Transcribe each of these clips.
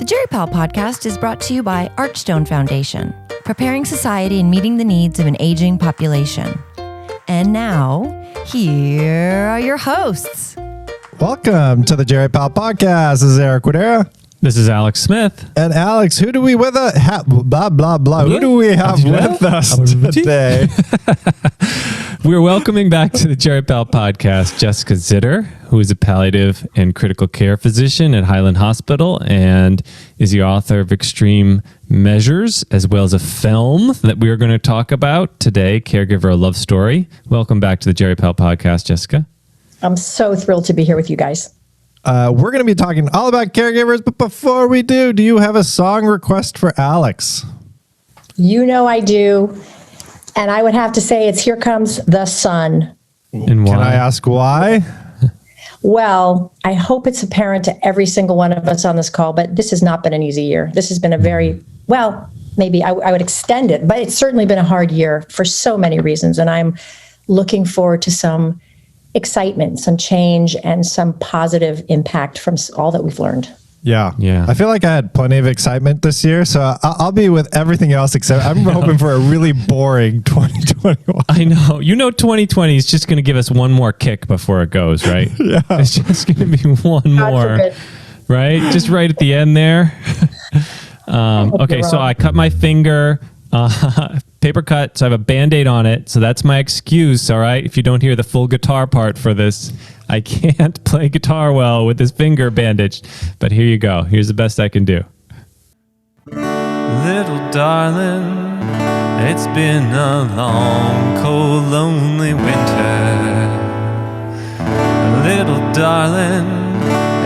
The Jerry Pal podcast is brought to you by Archstone Foundation, preparing society and meeting the needs of an aging population. And now, here are your hosts. Welcome to the Jerry Pal podcast. This is Eric Widera. This is Alex Smith. And Alex, who do we with us? Blah, blah, blah. Who do we have with us today? We're welcoming back to the Jerry Pal podcast Jessica Zitter, who is a palliative and critical care physician at Highland Hospital and is the author of Extreme Measures, as well as a film that we are going to talk about today, Caregiver, a Love Story. Welcome back to the Jerry Pal podcast, Jessica. I'm so thrilled to be here with you guys. We're going to be talking all about caregivers, but before we do you have a song request for Alex? You know I do. And I would have to say it's Here Comes the Sun. And why? Can I ask why? Well, I hope it's apparent to every single one of us on this call, but this has not been an easy year. This has been a very, well, maybe I would extend it, but it's certainly been a hard year for so many reasons. And I'm looking forward to some excitement, some change, and some positive impact from all that we've learned. Yeah. Yeah. I feel like I had plenty of excitement this year, so I'll be with everything else except I'm hoping for a really boring 2021. I know. You know 2020 is just going to give us one more kick before it goes, right? Yeah. It's just going to be one God more, forbid. right? Just right at the end there. Okay, so I cut my finger, paper cut, so I have a Band-Aid on it. So that's my excuse, all right? If you don't hear the full guitar part for this, I can't play guitar well with this finger bandaged. But here you go. Here's the best I can do. Little darling, it's been a long, cold, lonely winter. Little darling,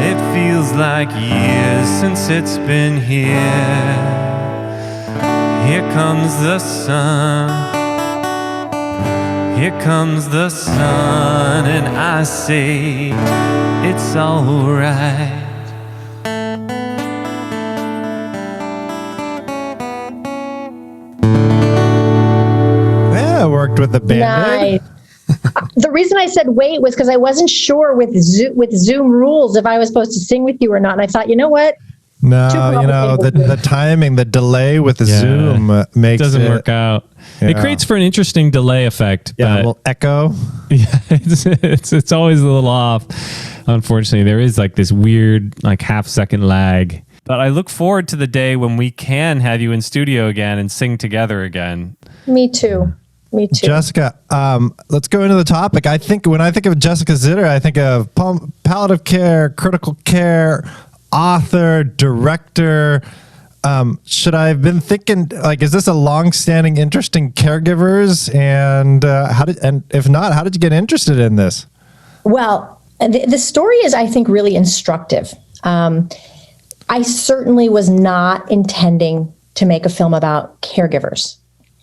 it feels like years since it's been here. Here comes the sun. Here comes the sun, and I say it's all right. Yeah, I worked with the Band-Aid. Nice. The reason I said wait was because I wasn't sure with Zoom rules if I was supposed to sing with you or not. And I thought, you know what? No, you know, the timing, the delay with the Zoom makes it doesn't work out. Yeah. It creates for an interesting delay effect. Yeah, a but little echo. yeah, it's always a little off. Unfortunately, there is like this weird like half-second lag. But I look forward to the day when we can have you in studio again and sing together again. Me too. Me too. Jessica, let's go into the topic. I think when I think of Jessica Zitter, I think of palliative care, critical care, author, director. Should I have been thinking, like, is this a long-standing interest in caregivers? And if not, how did you get interested in this? Well, the story is, I think, really instructive. I certainly was not intending to make a film about caregivers.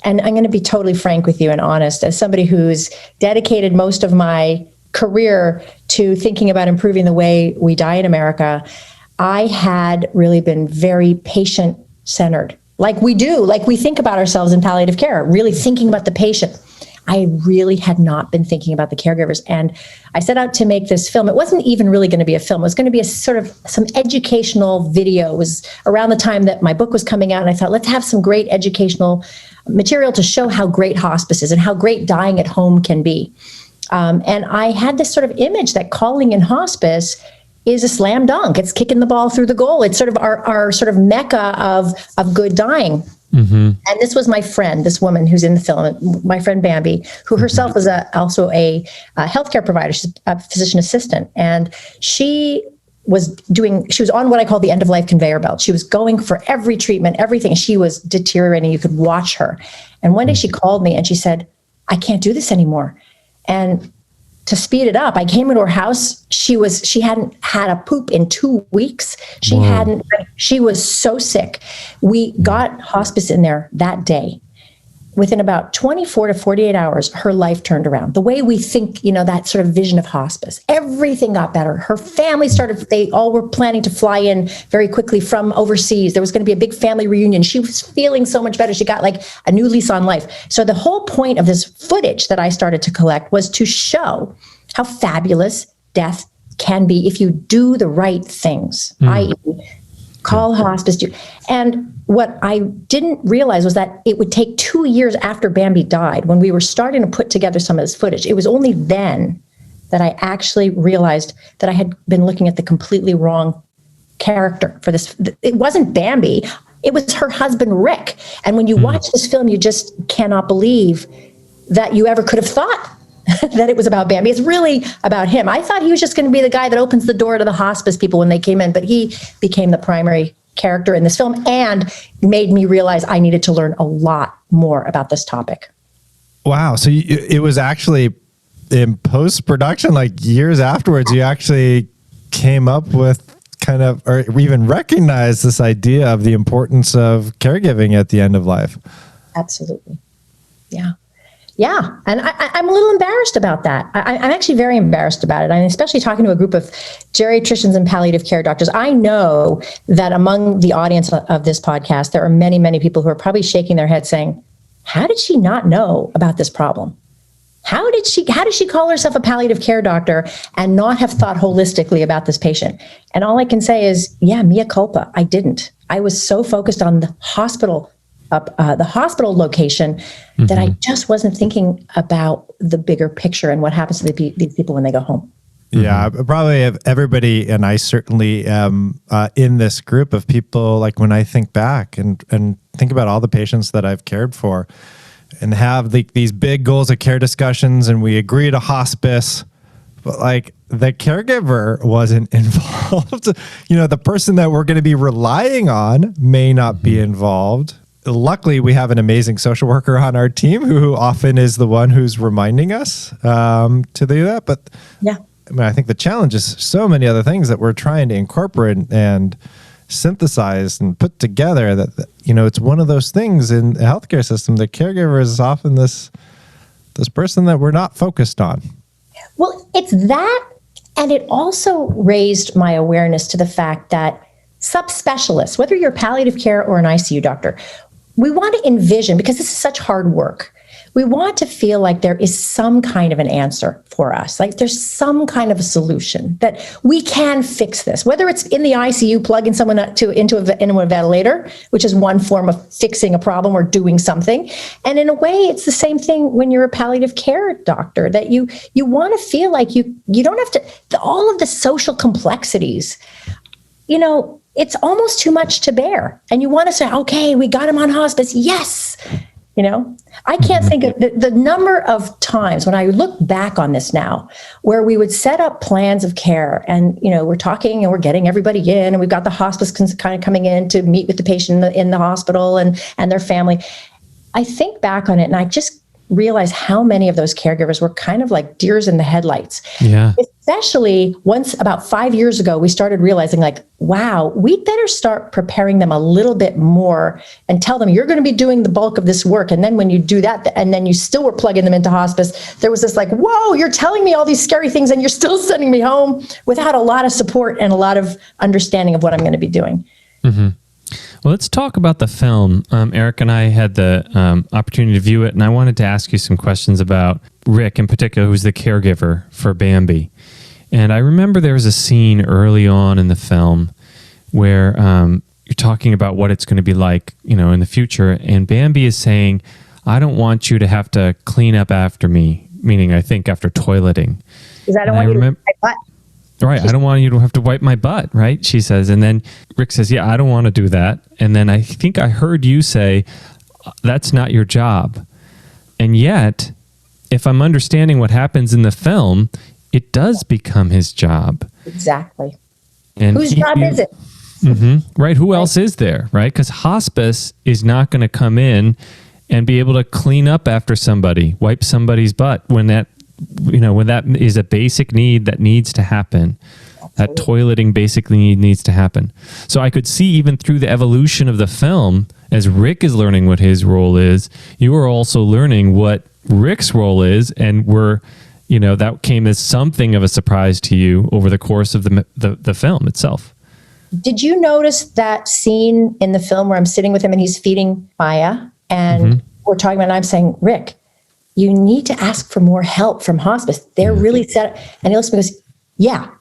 And I'm going to be totally frank with you and honest. As somebody who's dedicated most of my career to thinking about improving the way we die in America, I had really been very patient-centered, like we think about ourselves in palliative care, really thinking about the patient. I really had not been thinking about the caregivers. And I set out to make this film. It wasn't even really going to be a film. It was going to be a sort of some educational video. It was around the time that my book was coming out. And I thought, let's have some great educational material to show how great hospice is and how great dying at home can be. And I had this sort of image that calling in hospice is a slam dunk. It's kicking the ball through the goal. It's sort of our sort of mecca of good dying. Mm-hmm. And this was my friend, this woman who's in the film, my friend Bambi, who herself was also a healthcare provider. She's a physician assistant. And she was on what I call the end of life conveyor belt. She was going for every treatment, everything. She was deteriorating. You could watch her. And one day she called me and she said, I can't do this anymore. And to speed it up, I came into her house. She hadn't had a poop in 2 weeks. She was so sick. We got hospice in there that day. Within about 24 to 48 hours, her life turned around. The way we think, that sort of vision of hospice, everything got better. Her family they all were planning to fly in very quickly from overseas. There was going to be a big family reunion. She was feeling so much better. She got like a new lease on life. So the whole point of this footage that I started to collect was to show how fabulous death can be if you do the right things, i.e., Call hospice. And what I didn't realize was that it would take 2 years after Bambi died, when we were starting to put together some of this footage. It was only then that I actually realized that I had been looking at the completely wrong character for this. It wasn't Bambi. It was her husband, Rick. And when you watch this film, you just cannot believe that you ever could have thought that it was about Bambi. It's really about him. I thought he was just going to be the guy that opens the door to the hospice people when they came in, but he became the primary character in this film and made me realize I needed to learn a lot more about this topic. Wow. So it was actually in post-production, like years afterwards, you actually came up with kind of, or even recognized this idea of the importance of caregiving at the end of life. Absolutely. Yeah. Yeah. And I'm a little embarrassed about that. I'm actually very embarrassed about it. I'm especially talking to a group of geriatricians and palliative care doctors. I know that among the audience of this podcast, there are many, many people who are probably shaking their heads saying, how did she not know about this problem? How did she call herself a palliative care doctor and not have thought holistically about this patient? And all I can say is, yeah, mea culpa. I didn't. I was so focused on the hospital location that I just wasn't thinking about the bigger picture and what happens to these people when they go home. Yeah, probably everybody, and I certainly am in this group of people. Like when I think back and think about all the patients that I've cared for, and have these big goals of care discussions, and we agree to hospice, but like the caregiver wasn't involved. The person that we're going to be relying on may not be involved. Luckily, we have an amazing social worker on our team who often is the one who's reminding us to do that. But yeah, I mean, I think the challenge is so many other things that we're trying to incorporate and synthesize and put together that it's one of those things in the healthcare system. The caregiver is often this person that we're not focused on. Well, it's that, and it also raised my awareness to the fact that subspecialists, whether you're palliative care or an ICU doctor, we want to envision, because this is such hard work, we want to feel like there is some kind of an answer for us, like there's some kind of a solution that we can fix this, whether it's in the ICU, plugging someone into a ventilator, which is one form of fixing a problem or doing something. And in a way, it's the same thing when you're a palliative care doctor, that you want to feel like you don't have to, all of the social complexities, it's almost too much to bear. And you want to say, okay, we got him on hospice. Yes. I can't think of the number of times when I look back on this now, where we would set up plans of care and, we're talking and we're getting everybody in, and we've got the hospice kind of coming in to meet with the patient in the hospital and their family. I think back on it and I just realize how many of those caregivers were kind of like deers in the headlights. Yeah. Especially once about 5 years ago, we started realizing like, wow, we'd better start preparing them a little bit more and tell them you're going to be doing the bulk of this work. And then when you do that, and then you still were plugging them into hospice, there was this like, whoa, you're telling me all these scary things and you're still sending me home without a lot of support and a lot of understanding of what I'm going to be doing. Mm-hmm. Well, let's talk about the film. Eric and I had the opportunity to view it, and I wanted to ask you some questions about Rick in particular, who's the caregiver for Bambi. And I remember there was a scene early on in the film where you're talking about what it's going to be like, in the future. And Bambi is saying, I don't want you to have to clean up after me, meaning I think after toileting. Because I don't want you to wipe my butt. Right. I don't want you to have to wipe my butt, right? She says. And then Rick says, yeah, I don't want to do that. And then I think I heard you say, that's not your job. And yet, if I'm understanding what happens in the film, it does become his job. Exactly. And whose job is it? Mm-hmm, right. Who else is there, right? Because hospice is not going to come in and be able to clean up after somebody, wipe somebody's butt when that is a basic need that needs to happen. Absolutely. That toileting basically needs to happen. So I could see even through the evolution of the film, as Rick is learning what his role is, you are also learning what Rick's role is, and that came as something of a surprise to you over the course of the film itself. Did you notice that scene in the film where I'm sitting with him and he's feeding Maya and we're talking about, and I'm saying, Rick, you need to ask for more help from hospice. They're really set. And he looks at me and goes,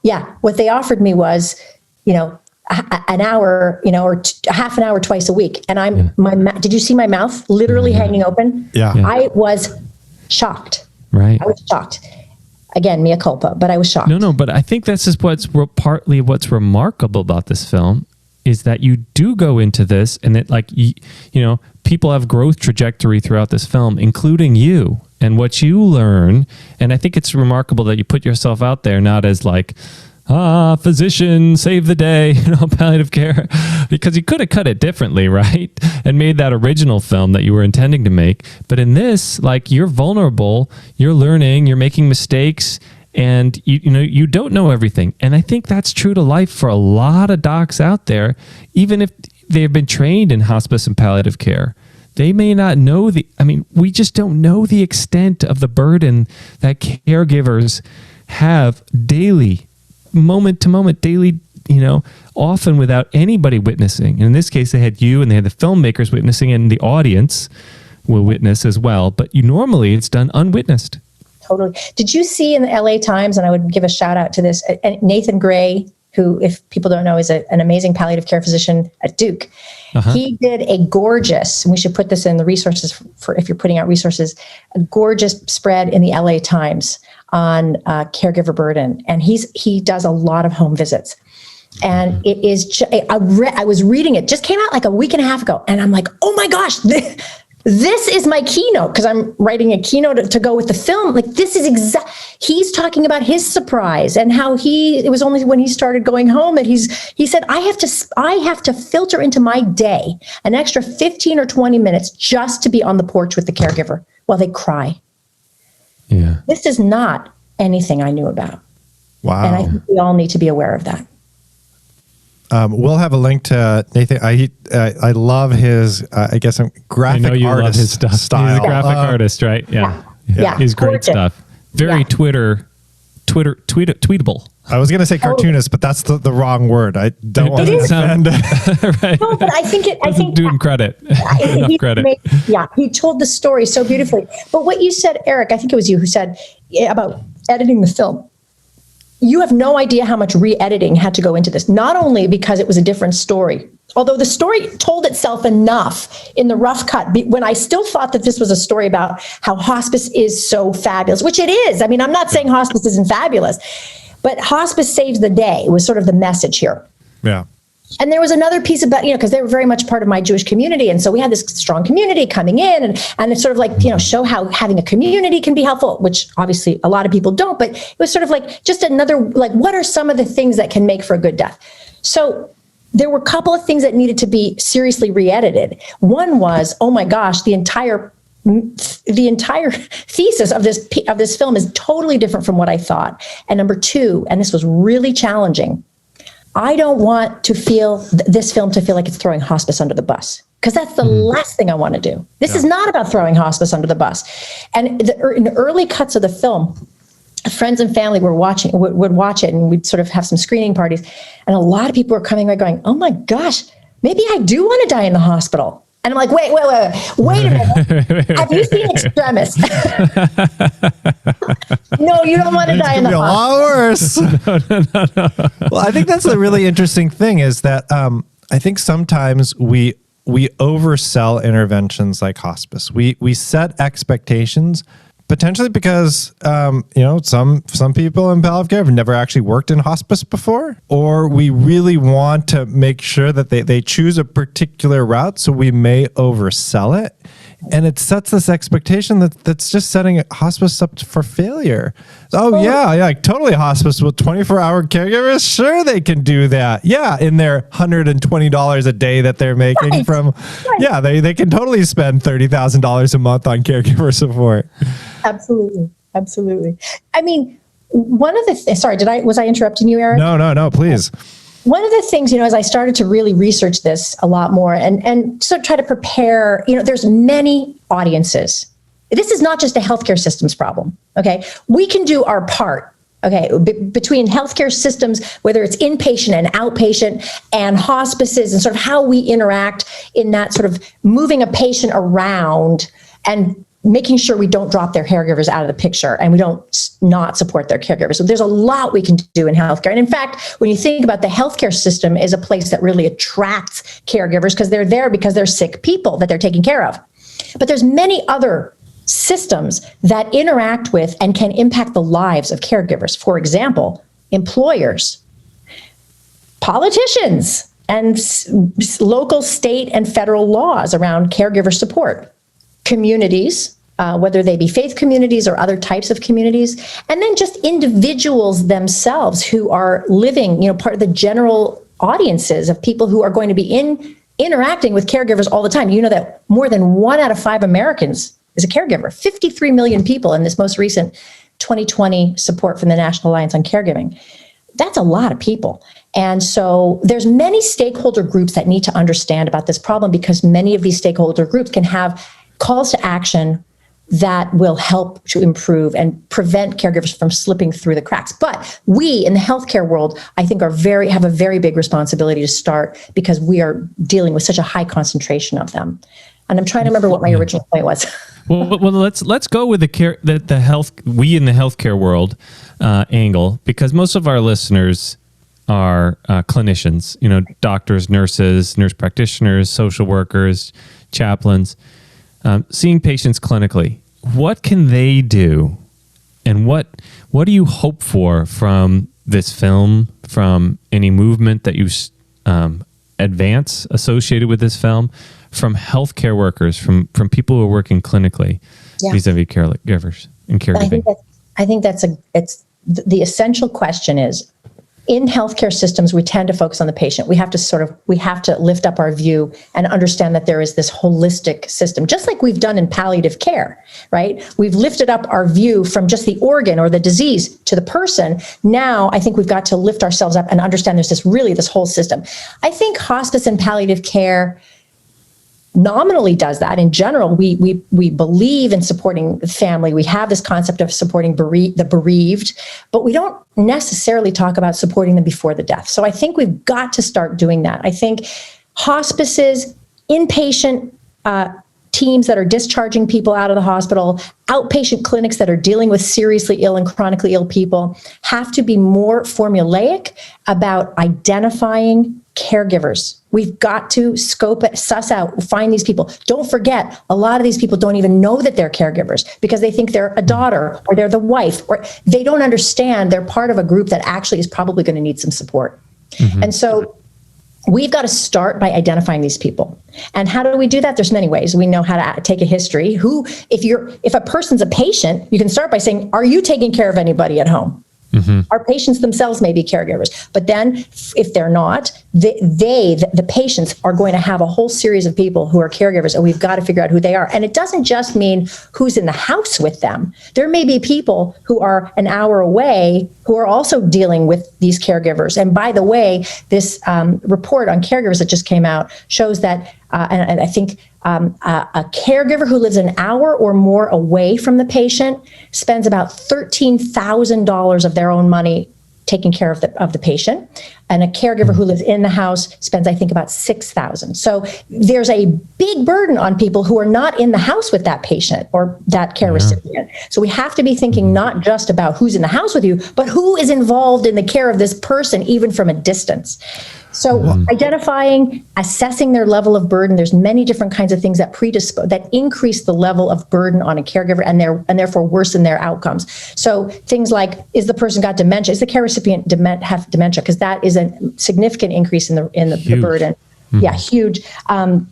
yeah. What they offered me was, an hour, or half an hour twice a week. And did you see my mouth literally hanging open? Yeah. I was shocked. Right. I was shocked. Again, mea culpa, but I was shocked. No, but I think this is partly what's remarkable about this film is that you do go into this and that people have growth trajectory throughout this film, including you and what you learn. And I think it's remarkable that you put yourself out there, not as like, physician, save the day, palliative care, because you could have cut it differently, right? And made that original film that you were intending to make. But in this, you're vulnerable, you're learning, you're making mistakes, and you don't know everything. And I think that's true to life for a lot of docs out there, even if they've been trained in hospice and palliative care. They may not know we just don't know the extent of the burden that caregivers have daily, moment to moment, daily, often without anybody witnessing. And in this case, they had you and they had the filmmakers witnessing, and the audience will witness as well. But normally it's done unwitnessed. Totally. Did you see in the LA Times, and I would give a shout out to this, Nathan Gray, who, if people don't know, is an amazing palliative care physician at Duke. He did a gorgeous, and we should put this in the resources for if you're putting out resources, a gorgeous spread in the LA Times on caregiver burden. And he does a lot of home visits. And it is, I was reading it, just came out like a week and a half ago. And I'm like, oh my gosh, this is my keynote, because I'm writing a keynote to go with the film. This is he's talking about his surprise and how it was only when he started going home that he said, I have to filter into my day an extra 15 or 20 minutes just to be on the porch with the caregiver while they cry. Yeah. This is not anything I knew about. Wow. And I think we all need to be aware of that. We'll have a link to Nathan. I love his, graphic I know you artist love his stuff. style. He's a graphic artist, right? Yeah. He's great Gorgeous. stuff. Very tweetable. I was going to say cartoonist, but that's the wrong word. I don't want to sound right. No, but I think do him credit. Enough credit. He told the story so beautifully. But what you said, Eric, I think it was you who said about editing the film. You have no idea how much re-editing had to go into this, not only because it was a different story, although the story told itself enough in the rough cut, when I still thought that this was a story about how hospice is so fabulous, which it is. I'm not saying hospice isn't fabulous, but hospice saves the day was sort of the message here. Yeah. And there was another piece about, because they were very much part of my Jewish community. And so we had this strong community coming in and it's sort of show how having a community can be helpful, which obviously a lot of people don't, but it was sort of just another, what are some of the things that can make for a good death? So there were a couple of things that needed to be seriously re-edited. One was, oh my gosh, the entire thesis of this film is totally different from what I thought. And number two, and this was really challenging, I don't want this film to feel like it's throwing hospice under the bus, because that's the last thing I want to do. This is not about throwing hospice under the bus. And in the early cuts of the film, friends and family would watch it, and we'd sort of have some screening parties. And a lot of people were coming away going, oh my gosh, maybe I do want to die in the hospital. And I'm like, wait a minute. Have you seen Extremis? No, you don't want to die in the hospital. A lot worse. No. Well, I think that's a really interesting thing is that I think sometimes we oversell interventions like hospice. We set expectations, potentially because some people in palliative care have never actually worked in hospice before, or we really want to make sure that they choose a particular route, so we may oversell it. And it sets this expectation that's just setting hospice up for failure. Totally hospice with 24-hour caregivers. Sure, they can do that. Yeah, in their $120 a day that they're making from. Yeah, they can totally spend $30,000 a month on caregiver support. Absolutely. I mean, one of the sorry, was I interrupting you, Eric? No, please. One of the things, as I started to really research this a lot more and sort of try to prepare, there's many audiences. This is not just a healthcare systems problem, okay? We can do our part, okay, between healthcare systems, whether it's inpatient and outpatient and hospices and sort of how we interact in that sort of moving a patient around and making sure we don't drop their caregivers out of the picture and we don't not support their caregivers. So there's a lot we can do in healthcare. And in fact, when you think about the healthcare system is a place that really attracts caregivers because they're there because they're sick people that they're taking care of. But there's many other systems that interact with and can impact the lives of caregivers. For example, employers, politicians, and local, state, and federal laws around caregiver support, communities, whether they be faith communities or other types of communities, and then just individuals themselves who are living, part of the general audiences of people who are going to be interacting with caregivers all the time. You know that more than 1 out of 5 Americans is a caregiver. 53 million people in this most recent 2020 support from the National Alliance on Caregiving. That's a lot of people. And so there's many stakeholder groups that need to understand about this problem, because many of these stakeholder groups can have calls to action that will help to improve and prevent caregivers from slipping through the cracks. But we in the healthcare world, I think, have a very big responsibility to start, because we are dealing with such a high concentration of them. And I'm trying to remember what my original point was. Well, let's go with the health, we in the healthcare world angle, because most of our listeners are clinicians, doctors, nurses, nurse practitioners, social workers, chaplains, seeing patients clinically. What can they do, and what do you hope for from this film, from any movement that you advance associated with this film, from healthcare workers, from people who are working clinically, vis-a-vis caregivers and caregiving? I think it's the essential question is, in healthcare systems, we tend to focus on the patient. We have to lift up our view and understand that there is this holistic system, just like we've done in palliative care, right? We've lifted up our view from just the organ or the disease to the person. Now, I think we've got to lift ourselves up and understand there's this whole system. I think hospice and palliative care nominally does that. In general, we believe in supporting the family. We have this concept of supporting the bereaved, but we don't necessarily talk about supporting them before the death. So I think we've got to start doing that. I think hospices, inpatient teams that are discharging people out of the hospital, outpatient clinics that are dealing with seriously ill and chronically ill people have to be more formulaic about identifying caregivers. We've got to scope it, suss out, find these people. Don't forget, a lot of these people don't even know that they're caregivers because they think they're a daughter or they're the wife, or they don't understand they're part of a group that actually is probably going to need some support. Mm-hmm. And so we've got to start by identifying these people. And how do we do that? There's many ways. We know how to take a history. If a person's a patient, you can start by saying, are you taking care of anybody at home? Mm-hmm. Our patients themselves may be caregivers, but then if they're not, the patients are going to have a whole series of people who are caregivers, and we've got to figure out who they are. And it doesn't just mean who's in the house with them. There may be people who are an hour away who are also dealing with these caregivers. And by the way, this report on caregivers that just came out shows that, and I think a caregiver who lives an hour or more away from the patient spends about $13,000 of their own money taking care of the patient. And a caregiver who lives in the house spends, I think, about $6,000. So there's a big burden on people who are not in the house with that patient or that care recipient. So we have to be thinking not just about who's in the house with you, but who is involved in the care of this person, even from a distance. So identifying, assessing their level of burden, there's many different kinds of things that increase the level of burden on a caregiver and therefore worsen their outcomes. So things like, is the person got dementia? Is the care recipient have dementia? Because that is a significant increase in the burden. Mm-hmm. Yeah, huge. And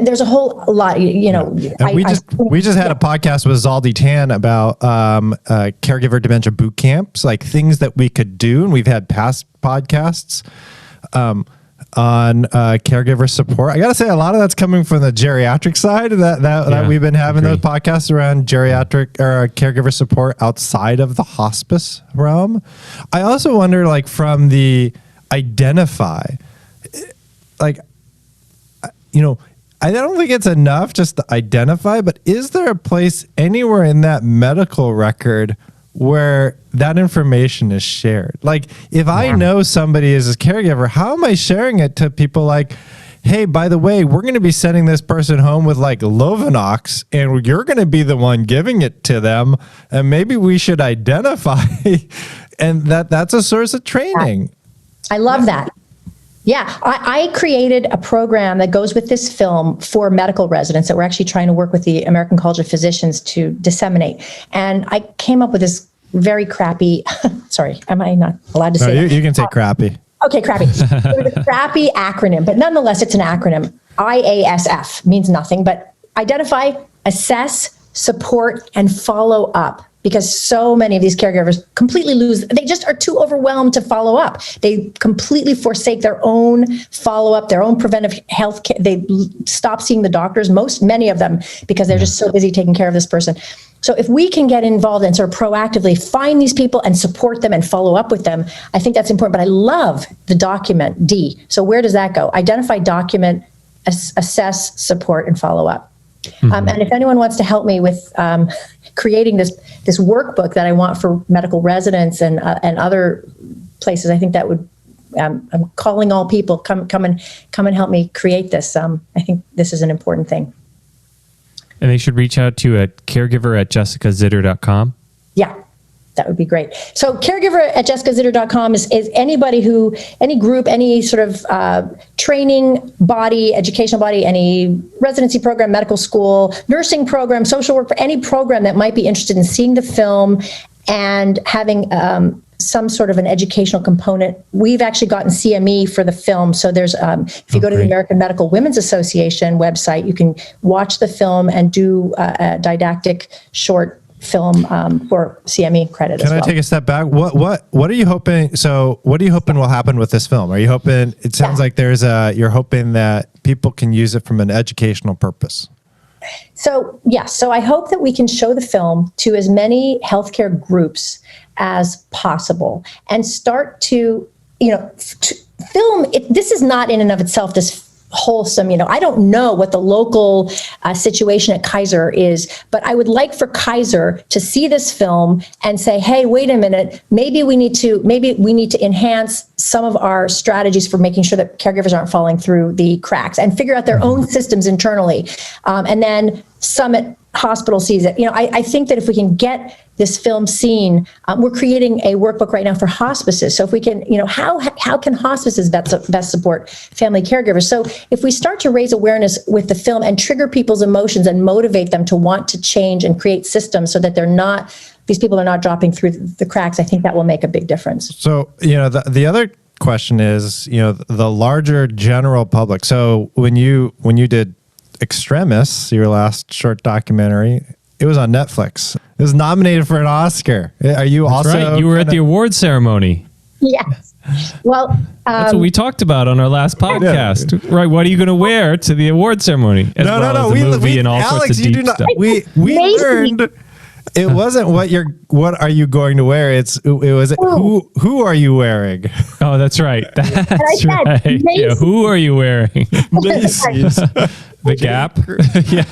there's a whole lot, we just had a podcast with Zaldi Tan about caregiver dementia boot camps, like things that we could do. And we've had past podcasts on caregiver support. I got to say, a lot of that's coming from the geriatric side that we've been having those podcasts around geriatric or caregiver support outside of the hospice realm. I also wonder, like, from the identify, like, I don't think it's enough just to identify, but is there a place anywhere in that medical record where that information is shared? Like, if I know somebody is a caregiver, how am I sharing it to people like, hey, by the way, we're going to be sending this person home with like Lovenox, and you're going to be the one giving it to them, and maybe we should identify, and that's a source of training. I love that. Yeah, I created a program that goes with this film for medical residents that we're actually trying to work with the American College of Physicians to disseminate. And I came up with this very crappy, sorry, am I not allowed to say that? You can say crappy. Okay, crappy. It was a crappy acronym, but nonetheless, it's an acronym. IASF means nothing, but identify, assess, support, and follow up. Because so many of these caregivers completely they just are too overwhelmed to follow up. They completely forsake their own follow-up, their own preventive health care. They stop seeing the doctors, many of them, because they're just so busy taking care of this person. So if we can get involved and sort of proactively find these people and support them and follow up with them, I think that's important. But I love the document D. So where does that go? Identify, document, assess, support, and follow up. And if anyone wants to help me with creating this workbook that I want for medical residents and other places, I think that would. I'm calling all people, come and help me create this. I think this is an important thing. And they should reach out to you at caregiver@jessicazitter.com. Yeah, that would be great. So caregiver@jessicazitter.com is anybody any group, any sort of training body, educational body, any residency program, medical school, nursing program, social work, for any program that might be interested in seeing the film and having some sort of an educational component. We've actually gotten CME for the film. So there's, if you go to the American Medical Women's Association website, you can watch the film and do a didactic short film for CME credit as well. Can I take a step back? What are you hoping? So what are you hoping will happen with this film? Are you hoping, it sounds like you're hoping that people can use it from an educational purpose. So, yes. So I hope that we can show the film to as many healthcare groups as possible and start to, film it. This is not in and of itself this wholesome, I don't know what the local situation at Kaiser is, but I would like for Kaiser to see this film and say, hey, wait a minute, maybe we need to enhance some of our strategies for making sure that caregivers aren't falling through the cracks and figure out their own systems internally. And then Summit Hospital sees it. I think that if we can get this film seen, we're creating a workbook right now for hospices. So if we can, how can hospices best support family caregivers? So if we start to raise awareness with the film and trigger people's emotions and motivate them to want to change and create systems so that these people are not dropping through the cracks, I think that will make a big difference. So, the other question is, the larger general public. So when you did Extremis, your last short documentary, it was on Netflix. It was nominated for an Oscar. Are you That's also right. You were at the award ceremony. Yes. Well, that's what we talked about on our last podcast. Yeah. Right. What are you going to wear to the award ceremony? No. We and all Alex, sorts of deep stuff. We learned it wasn't what are you going to wear? It was who are you wearing? Oh, that's right. That's right. Yeah, who are you wearing? Macy's. The Gap. Yeah.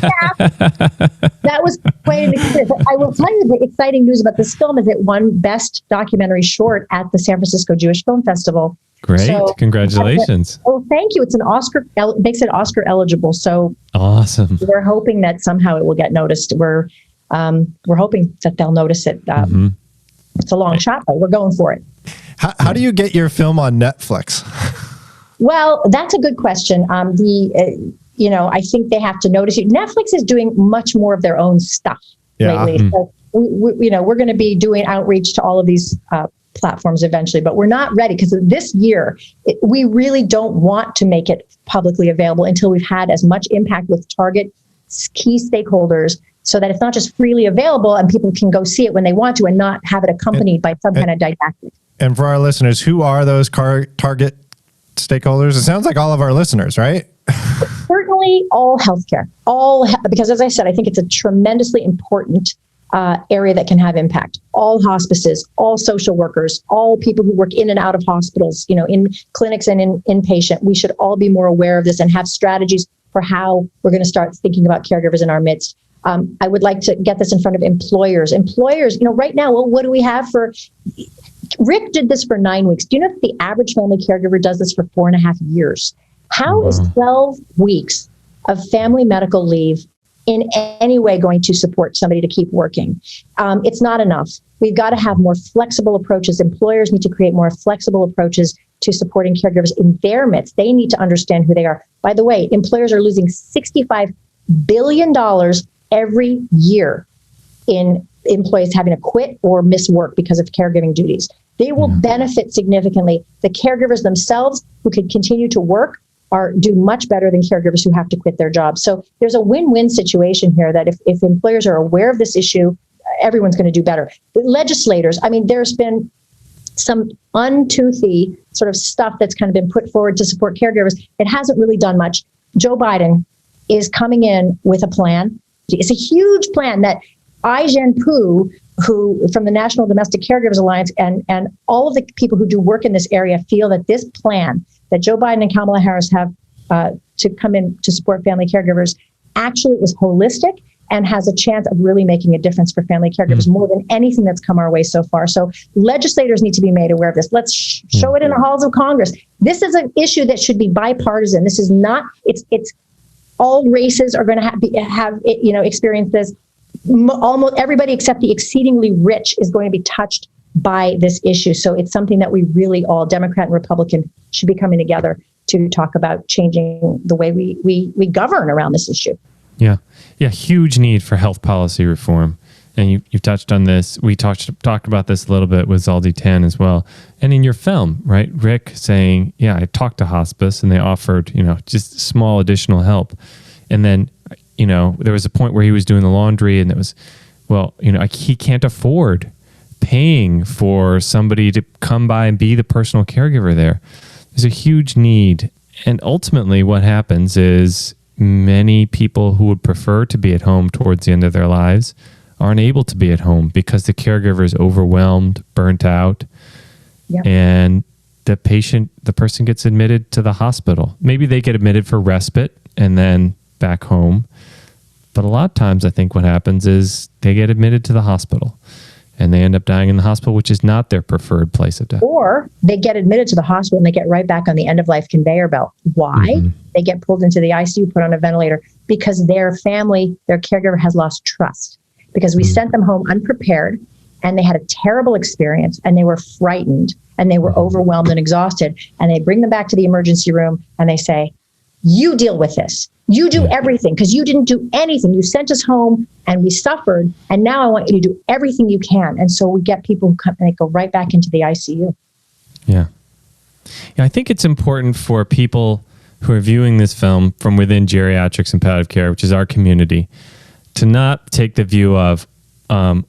That was quite an experience. I will tell you the exciting news about this film is it won Best Documentary Short at the San Francisco Jewish Film Festival. Great. So, congratulations. Oh, thank you. It's an Oscar, makes it Oscar eligible. So awesome. We're hoping that somehow it will get noticed. We're hoping that they'll notice it. It's a long shot, but we're going for it. How do you get your film on Netflix? Well, that's a good question. I think they have to notice you. Netflix is doing much more of their own stuff lately. So we're going to be doing outreach to all of these platforms eventually, but we're not ready because this year, we really don't want to make it publicly available until we've had as much impact with target key stakeholders so that it's not just freely available and people can go see it when they want to and not have it accompanied by some kind of didactic. And for our listeners, who are those target stakeholders? It sounds like all of our listeners, right? Certainly all healthcare, because as I said, I think it's a tremendously important area that can have impact. All hospices, all social workers, all people who work in and out of hospitals, in clinics and in inpatient, we should all be more aware of this and have strategies for how we're going to start thinking about caregivers in our midst. I would like to get this in front of employers. Employers, right now, what do we have for... Rick did this for 9 weeks. Do you know that the average family caregiver does this for 4.5 years? How is 12 weeks of family medical leave in any way going to support somebody to keep working? It's not enough. We've got to have more flexible approaches. Employers need to create more flexible approaches to supporting caregivers in their midst. They need to understand who they are. By the way, employers are losing $65 billion every year in employees having to quit or miss work because of caregiving duties. They will benefit significantly. The caregivers themselves who could continue to work do much better than caregivers who have to quit their jobs. So there's a win-win situation here that if employers are aware of this issue, everyone's going to do better. The legislators, I mean, there's been some untoothy sort of stuff that's kind of been put forward to support caregivers. It hasn't really done much. Joe Biden is coming in with a plan. It's a huge plan that Ai-jen Poo, who from the National Domestic Caregivers Alliance and all of the people who do work in this area feel that this plan that Joe Biden and Kamala Harris have to come in to support family caregivers actually is holistic and has a chance of really making a difference for family caregivers more than anything that's come our way so far. So legislators need to be made aware of this. Let's show it in the halls of Congress. This is an issue that should be bipartisan. This is not, it's all races are going to have experience this. Almost everybody except the exceedingly rich is going to be touched by this issue. So it's something that we really all, Democrat and Republican, should be coming together to talk about changing the way we govern around this issue. Yeah. Huge need for health policy reform. And you've touched on this. We talked about this a little bit with Zaldi Tan as well. And in your film, right, Rick saying, yeah, I talked to hospice and they offered, just small additional help. And then, there was a point where he was doing the laundry and it was, he can't afford paying for somebody to come by and be the personal caregiver there. There's a huge need. And ultimately what happens is many people who would prefer to be at home towards the end of their lives aren't able to be at home because the caregiver is overwhelmed, burnt out, and the person gets admitted to the hospital. Maybe they get admitted for respite and then back home. But a lot of times I think what happens is they get admitted to the hospital and they end up dying in the hospital, which is not their preferred place of death. Or they get admitted to the hospital and they get right back on the end-of-life conveyor belt. Why? They get pulled into the ICU, put on a ventilator, because their family, their caregiver has lost trust. Because we sent them home unprepared and they had a terrible experience and they were frightened and they were overwhelmed and exhausted. And they bring them back to the emergency room and they say, you deal with this. You do everything because you didn't do anything. You sent us home and we suffered. And now I want you to do everything you can. And so we get people who come and they go right back into the ICU. Yeah, I think it's important for people who are viewing this film from within geriatrics and palliative care, which is our community, to not take the view of,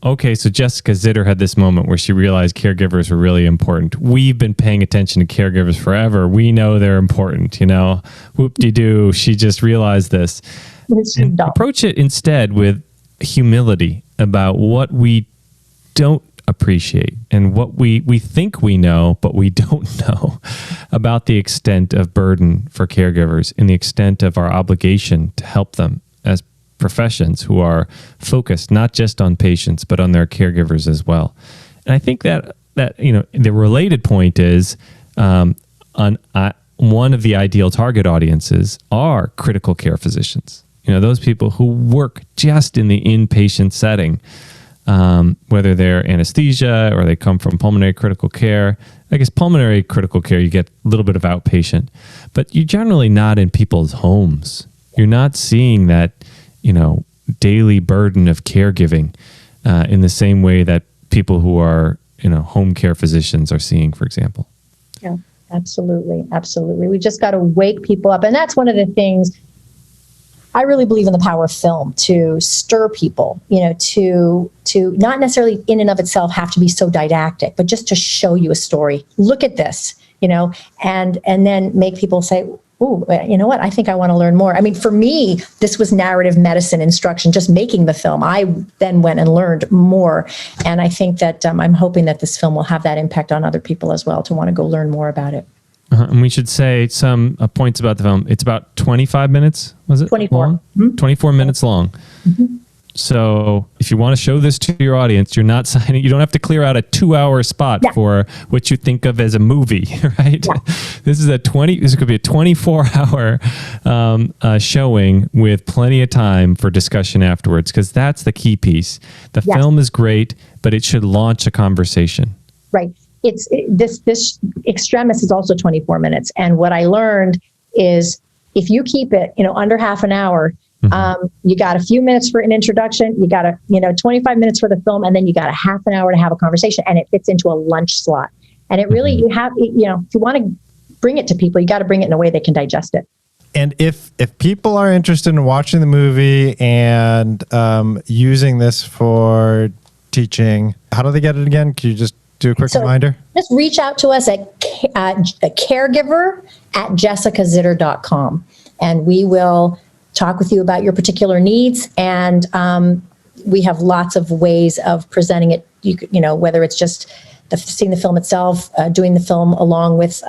okay, so Jessica Zitter had this moment where she realized caregivers were really important. We've been paying attention to caregivers forever. We know they're important, whoop-de-doo. She just realized this. And approach it instead with humility about what we don't appreciate and what we think we know, but we don't know about the extent of burden for caregivers and the extent of our obligation to help them as professions who are focused not just on patients, but on their caregivers as well. And I think that the related point is one of the ideal target audiences are critical care physicians. Those people who work just in the inpatient setting, whether they're anesthesia or they come from pulmonary critical care. I guess pulmonary critical care, you get a little bit of outpatient, but you're generally not in people's homes. You're not seeing that daily burden of caregiving in the same way that people who are, home care physicians are seeing, for example. Yeah, absolutely. Absolutely. We just got to wake people up. And that's one of the things I really believe in, the power of film to stir people, to not necessarily in and of itself have to be so didactic, but just to show you a story. Look at this, and then make people say, ooh, you know what? I think I want to learn more. I mean, for me, this was narrative medicine instruction, just making the film. I then went and learned more. And I think that I'm hoping that this film will have that impact on other people as well to want to go learn more about it. And we should say some points about the film. It's about 25 minutes, was it? 24. Long? 24 minutes long. So if you want to show this to your audience, you're not signing. You don't have to clear out a 2-hour spot for what you think of as a movie, right? Yeah. This could be a 24-hour showing with plenty of time for discussion afterwards, because that's the key piece. The film is great, but it should launch a conversation. Right. This Extremis is also 24 minutes, and what I learned is if you keep it, under half an hour. You got a few minutes for an introduction, you got 25 minutes for the film, and then you got a half an hour to have a conversation, and it fits into a lunch slot. And it really, you have, if you want to bring it to people, you got to bring it in a way they can digest it. And if people are interested in watching the movie and using this for teaching, how do they get it again? Can you just do a quick reminder? Just reach out to us at caregiver@jessicazitter.com, and we will talk with you about your particular needs. And we have lots of ways of presenting it. Whether it's just seeing the film itself, doing the film along with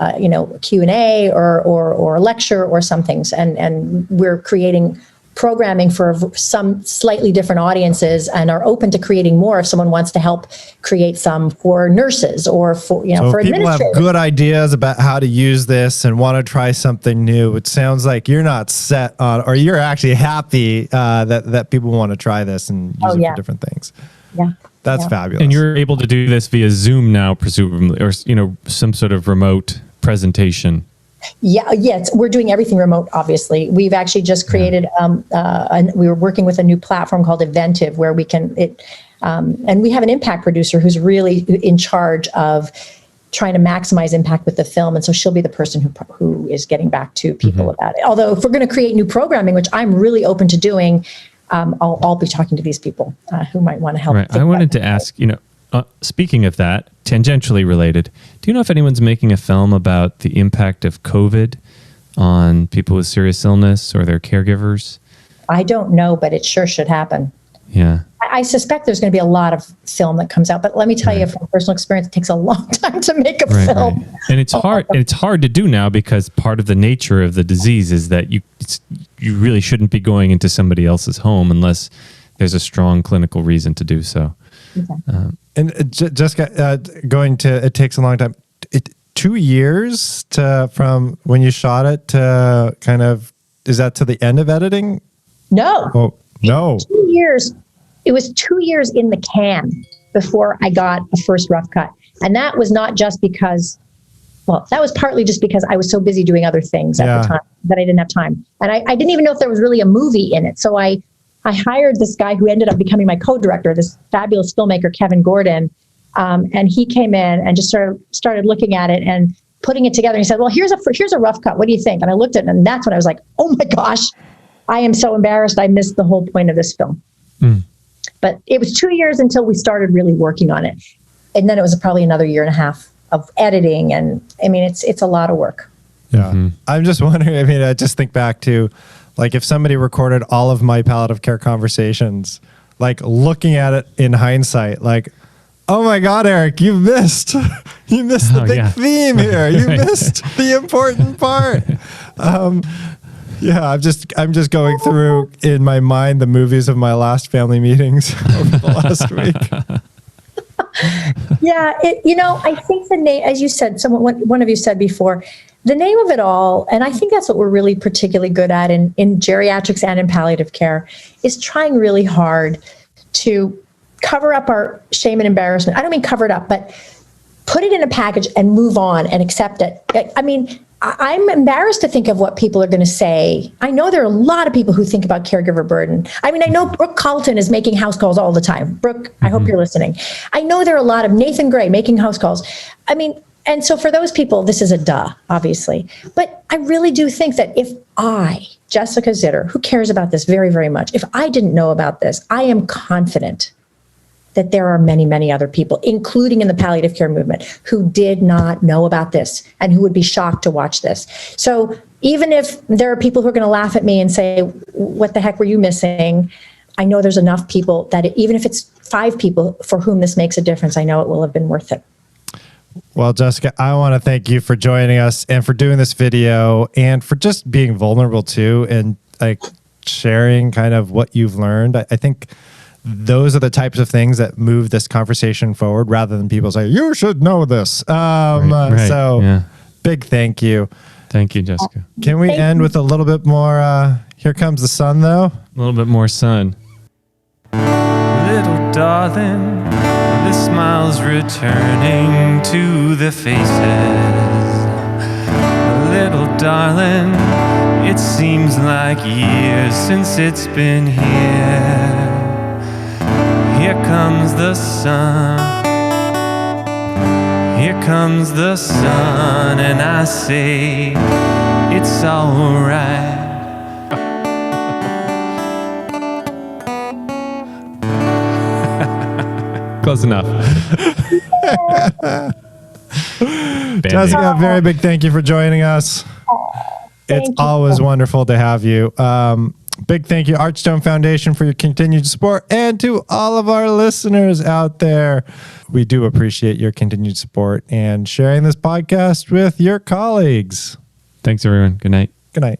Q&A or a lecture or some things. And we're creating programming for some slightly different audiences, and are open to creating more if someone wants to help create some for nurses or for for administrators. People have good ideas about how to use this and want to try something new. It sounds like you're not set on, or you're actually happy that people want to try this and use it for different things. Yeah. That's fabulous. And you're able to do this via Zoom now, presumably, or some sort of remote presentation. Yes, we're doing everything remote, obviously. We've actually just created, we were working with a new platform called Eventive, where we can, and we have an impact producer who's really in charge of trying to maximize impact with the film. And so she'll be the person who is getting back to people about it. Although if we're going to create new programming, which I'm really open to doing, I'll be talking to these people who might want to help. Right. I wanted to ask, speaking of that, tangentially related, do you know if anyone's making a film about the impact of COVID on people with serious illness or their caregivers? I don't know, but it sure should happen. Yeah. I suspect there's going to be a lot of film that comes out, but let me tell you from personal experience, it takes a long time to make a film. Right. And it's hard. It's hard to do now because part of the nature of the disease is that you really shouldn't be going into somebody else's home unless there's a strong clinical reason to do so. Okay. And Jessica, it takes a long time. 2 years from when you shot it to is that to the end of editing? No. Oh, no. 2 years. It was 2 years in the can before I got a first rough cut. And that was not just because, that was partly just because I was so busy doing other things at the time that I didn't have time. And I didn't even know if there was really a movie in it. So I hired this guy who ended up becoming my co-director, this fabulous filmmaker, Kevin Gordon. And he came in and just started looking at it and putting it together. And he said, well, here's a rough cut. What do you think? And I looked at it, and that's when I was like, oh my gosh, I am so embarrassed. I missed the whole point of this film. But it was 2 years until we started really working on it. And then it was probably another year and a half of editing. And I mean, it's a lot of work. Yeah. I'm just wondering, I just think back to, if somebody recorded all of my palliative care conversations, looking at it in hindsight, oh my God, Eric, you missed the big theme here. You missed the important part. I'm just going through in my mind the movies of my last family meetings over the last week. Yeah, I think the name, as you said, one of you said before, the name of it all, and I think that's what we're really particularly good at in geriatrics and in palliative care, is trying really hard to cover up our shame and embarrassment. I don't mean cover it up, but put it in a package and move on and accept it. I mean, I'm embarrassed to think of what people are going to say. I know there are a lot of people who think about caregiver burden. I mean, I know Brooke Carlton is making house calls all the time. Brooke, I hope you're listening. I know there are a lot of Nathan Gray making house calls. I mean, and so for those people, this is a duh, obviously. But I really do think that if I, Jessica Zitter, who cares about this very, very much, if I didn't know about this, I am confident that there are many, many other people, including in the palliative care movement, who did not know about this and who would be shocked to watch this. So even if there are people who are going to laugh at me and say, what the heck were you missing? I know there's enough people that even if it's 5 people for whom this makes a difference, I know it will have been worth it. Well, Jessica, I want to thank you for joining us and for doing this video and for just being vulnerable too. And sharing kind of what you've learned. I think those are the types of things that move this conversation forward rather than people say, you should know this. Right. So big thank you. Thank you, Jessica. Can we end with a little bit more, Here Comes the Sun, though? A little bit more sun. Little darling, the smile's returning to the faces. Little darling, it seems like years since it's been here. Here comes the sun. Here comes the sun, and I say, it's all right. Close enough. Jessica, a very big thank you for joining us. It's always wonderful to have you. Big thank you, Archstone Foundation, for your continued support, and to all of our listeners out there. We do appreciate your continued support and sharing this podcast with your colleagues. Thanks, everyone. Good night. Good night.